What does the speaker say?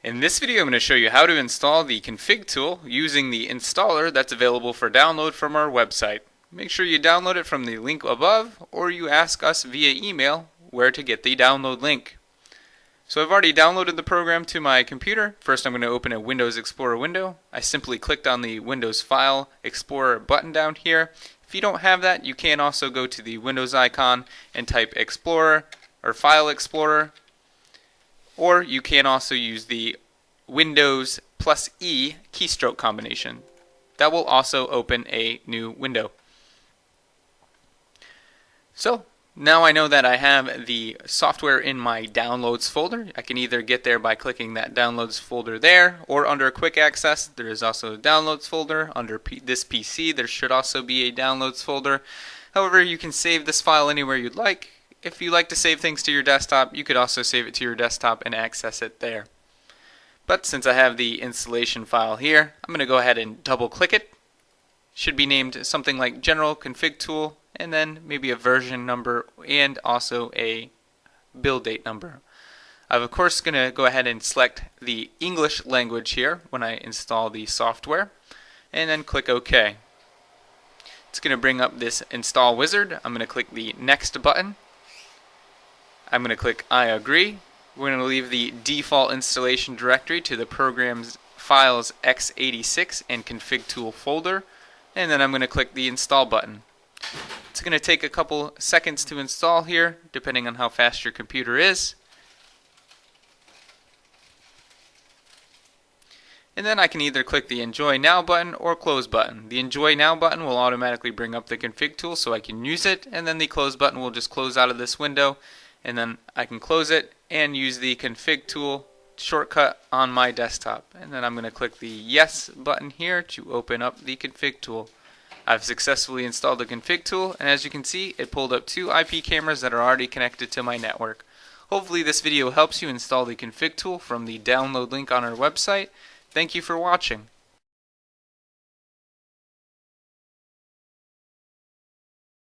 In this video, I'm going to show you how to install the config tool using the installer that's available for download from our website. Make sure you download it from the link above, or you ask us via email where to get the download link. So I've already downloaded the program to my computer. First, I'm going to open a Windows Explorer window. I simply clicked on the Windows File Explorer button down here. If you don't have that, you can also go to the Windows icon and type Explorer or File Explorer. Or you can also use the Windows plus E keystroke combination. That will also open a new window. So now I know that I have the software in my downloads folder. I can either get there by clicking that downloads folder there, or under quick access there is also a downloads folder. Under this PC there should also be a downloads folder. However, you can save this file anywhere you'd like. If you like to save things to your desktop, you could also save it to your desktop and access it there. But since I have the installation file here, I'm going to go ahead and double click it. Should be named something like General Config Tool, and then maybe a version number and also a build date number. I'm of course going to go ahead and select the English language here when I install the software, and then click OK. It's going to bring up this install wizard. I'm going to click the Next button. I'm going to click I agree. We're going to leave the default installation directory to the program's files x86 and config tool folder, and then I'm going to click the install button. It's going to take a couple seconds to install here, depending on how fast your computer is. And then I can either click the Enjoy Now button or Close button. The Enjoy Now button will automatically bring up the config tool so I can use it, and then the Close button will just close out of this window, and then I can close it and use the config tool shortcut on my desktop. And then I'm going to click the Yes button here to open up the config tool. I've successfully installed the config tool, and as you can see, it pulled up 2 IP cameras that are already connected to my network. Hopefully this video helps you install the config tool from the download link on our website. Thank you for watching.